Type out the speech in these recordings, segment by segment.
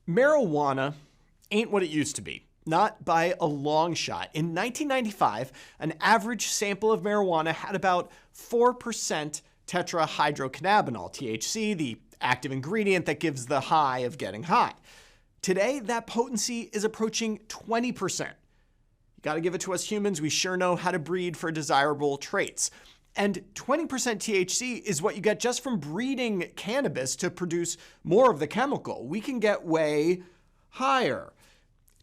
Marijuana ain't what it used to be. Not by a long shot. In 1995, an average sample of marijuana had about 4% tetrahydrocannabinol, THC, the active ingredient that gives the high of getting high. Today, that potency is approaching 20%. You gotta give it to us humans, we sure know how to breed for desirable traits. And 20% THC is what you get just from breeding cannabis to produce more of the chemical. We can get way higher.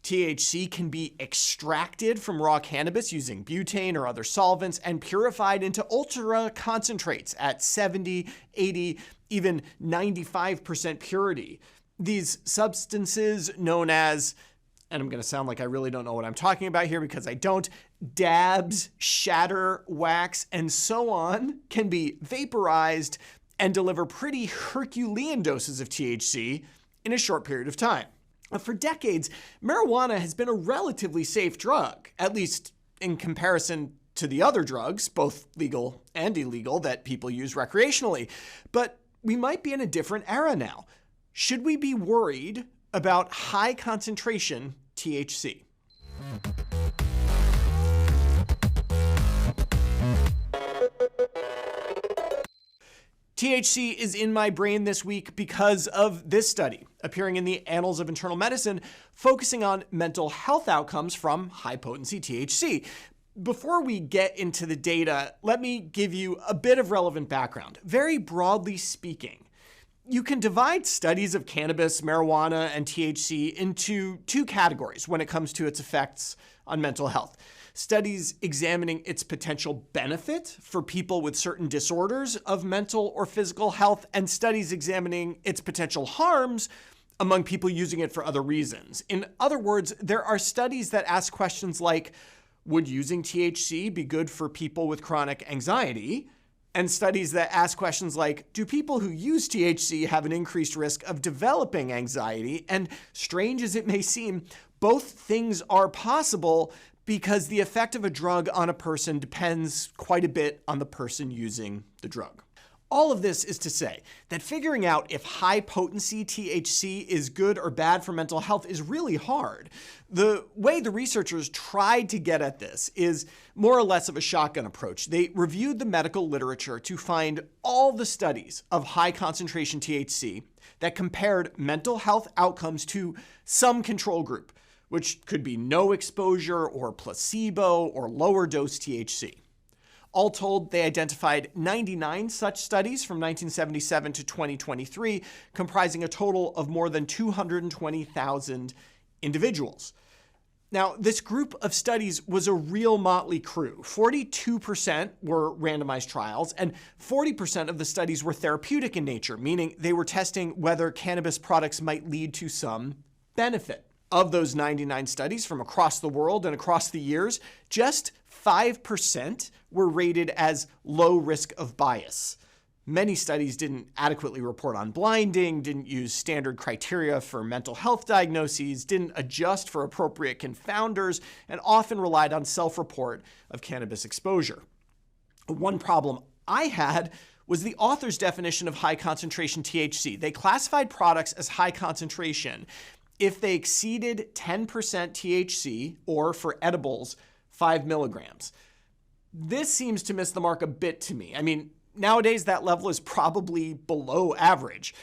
THC can be extracted from raw cannabis using butane or other solvents and purified into ultra concentrates at 70, 80, even 95% purity. These substances known as, and I'm going to sound like I really don't know what I'm talking about here because I don't, dabs, shatter, wax, and so on, can be vaporized and deliver pretty Herculean doses of THC in a short period of time. For decades, marijuana has been a relatively safe drug, at least in comparison to the other drugs, both legal and illegal, that people use recreationally. But we might be in a different era now. Should we be worried about high concentration THC? THC is in my brain this week because of this study appearing in the Annals of Internal Medicine, focusing on mental health outcomes from high-potency THC. Before we get into the data, let me give you a bit of relevant background. Very broadly speaking, you can divide studies of cannabis, marijuana, and THC into two categories when it comes to its effects on mental health. Studies examining its potential benefit for people with certain disorders of mental or physical health, and studies examining its potential harms among people using it for other reasons. In other words, there are studies that ask questions like, would using THC be good for people with chronic anxiety? And studies that ask questions like, do people who use THC have an increased risk of developing anxiety? And strange as it may seem, both things are possible because the effect of a drug on a person depends quite a bit on the person using the drug. All of this is to say that figuring out if high-potency THC is good or bad for mental health is really hard. The way the researchers tried to get at this is more or less of a shotgun approach. They reviewed the medical literature to find all the studies of high-concentration THC that compared mental health outcomes to some control group, which could be no exposure or placebo or lower dose THC. All told, they identified 99 such studies from 1977 to 2023, comprising a total of more than 220,000 individuals. Now, this group of studies was a real motley crew. 42% were randomized trials, and 40% of the studies were therapeutic in nature, meaning they were testing whether cannabis products might lead to some benefit. Of those 99 studies from across the world and across the years, just 5% were rated as low risk of bias. Many studies didn't adequately report on blinding, didn't use standard criteria for mental health diagnoses, didn't adjust for appropriate confounders, and often relied on self-report of cannabis exposure. One problem I had was the author's definition of high concentration THC. They classified products as high concentration if they exceeded 10% THC, or for edibles, 5 milligrams. This seems to miss the mark a bit to me. I mean, nowadays that level is probably below average.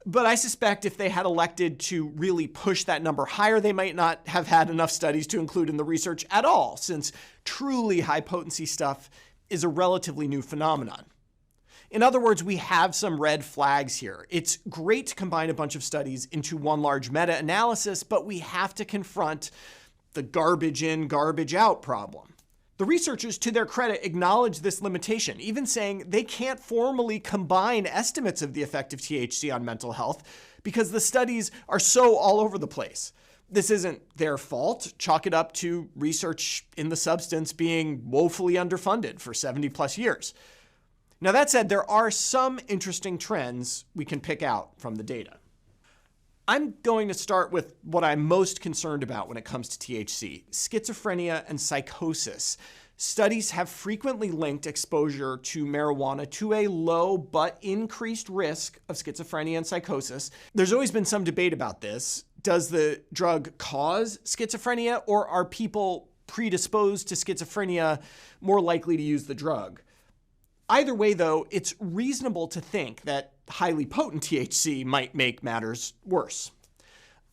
But I suspect if they had elected to really push that number higher, they might not have had enough studies to include in the research at all, since truly high potency stuff is a relatively new phenomenon. In other words, we have some red flags here. It's great to combine a bunch of studies into one large meta-analysis, but we have to confront the garbage in, garbage out problem. The researchers, to their credit, acknowledge this limitation, even saying they can't formally combine estimates of the effect of THC on mental health because the studies are so all over the place. This isn't their fault. Chalk it up to research in the substance being woefully underfunded for 70 plus years. Now, that said, there are some interesting trends we can pick out from the data. I'm going to start with what I'm most concerned about when it comes to THC, schizophrenia and psychosis. Studies have frequently linked exposure to marijuana to a low but increased risk of schizophrenia and psychosis. There's always been some debate about this. does the drug cause schizophrenia, or are people predisposed to schizophrenia more likely to use the drug? Either way, though, it's reasonable to think that highly potent THC might make matters worse.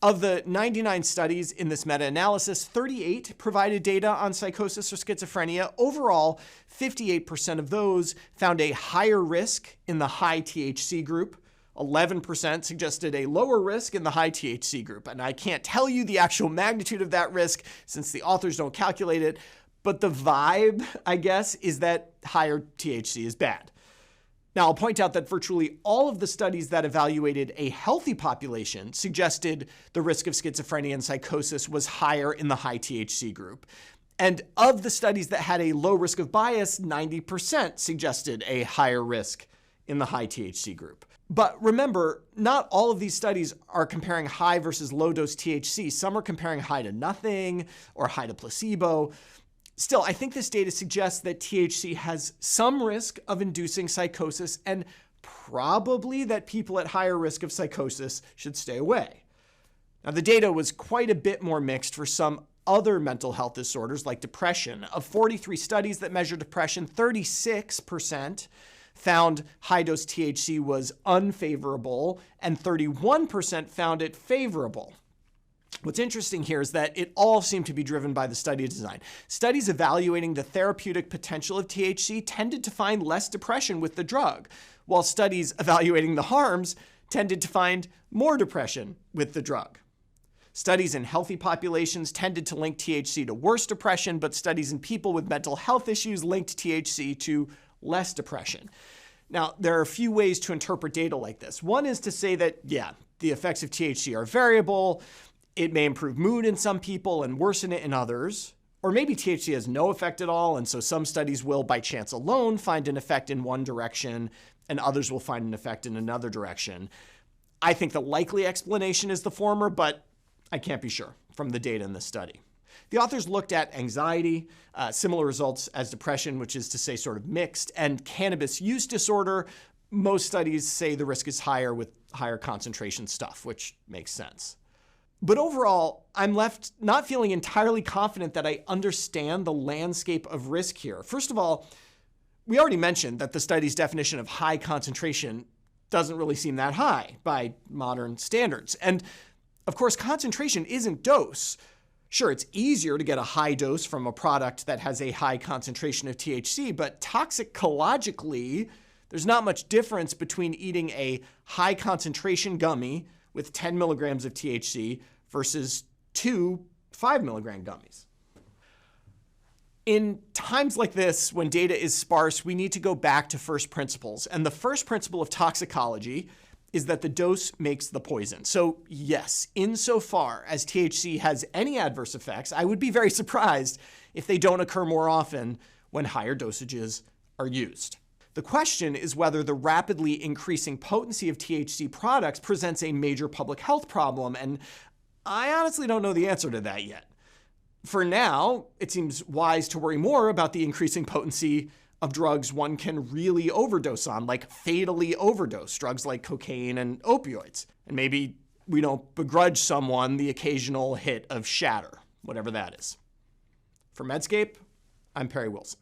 Of the 99 studies in this meta-analysis, 38 provided data on psychosis or schizophrenia. Overall, 58% of those found a higher risk in the high THC group. 11% suggested a lower risk in the high THC group. And I can't tell you the actual magnitude of that risk since the authors don't calculate it, but the vibe, I guess, is that higher THC is bad. Now, I'll point out that virtually all of the studies that evaluated a healthy population suggested the risk of schizophrenia and psychosis was higher in the high THC group. And of the studies that had a low risk of bias, 90% suggested a higher risk in the high THC group. But remember, not all of these studies are comparing high versus low dose THC. Some are comparing high to nothing or high to placebo. Still, I think this data suggests that THC has some risk of inducing psychosis and probably that people at higher risk of psychosis should stay away. Now, the data was quite a bit more mixed for some other mental health disorders like depression. Of 43 studies that measured depression, 36% found high-dose THC was unfavorable and 31% found it favorable. What's interesting here is that it all seemed to be driven by the study design. Studies evaluating the therapeutic potential of THC tended to find less depression with the drug, while studies evaluating the harms tended to find more depression with the drug. Studies in healthy populations tended to link THC to worse depression, but studies in people with mental health issues linked THC to less depression. Now, there are a few ways to interpret data like this. One is to say that, yeah, the effects of THC are variable. It may improve mood in some people and worsen it in others. Or maybe THC has no effect at all, and so some studies will, by chance alone, find an effect in one direction, and others will find an effect in another direction. I think the likely explanation is the former, but I can't be sure from the data in this study. The authors looked at anxiety, similar results as depression, which is to say sort of mixed, and cannabis use disorder. Most studies say the risk is higher with higher concentration stuff, which makes sense. But overall, I'm left not feeling entirely confident that I understand the landscape of risk here. First of all, we already mentioned that the study's definition of high concentration doesn't really seem that high by modern standards. And of course, concentration isn't dose. Sure, it's easier to get a high dose from a product that has a high concentration of THC, but toxicologically, there's not much difference between eating a high concentration gummy with 10 milligrams of THC versus 2 5-milligram gummies. In times like this, when data is sparse, we need to go back to first principles. And the first principle of toxicology is that the dose makes the poison. So yes, insofar as THC has any adverse effects, I would be very surprised if they don't occur more often when higher dosages are used. The question is whether the rapidly increasing potency of THC products presents a major public health problem, and I honestly don't know the answer to that yet. For now, it seems wise to worry more about the increasing potency of drugs one can really overdose on, like fatally overdose, drugs like cocaine and opioids. And maybe we don't begrudge someone the occasional hit of shatter, whatever that is. For Medscape, I'm Perry Wilson.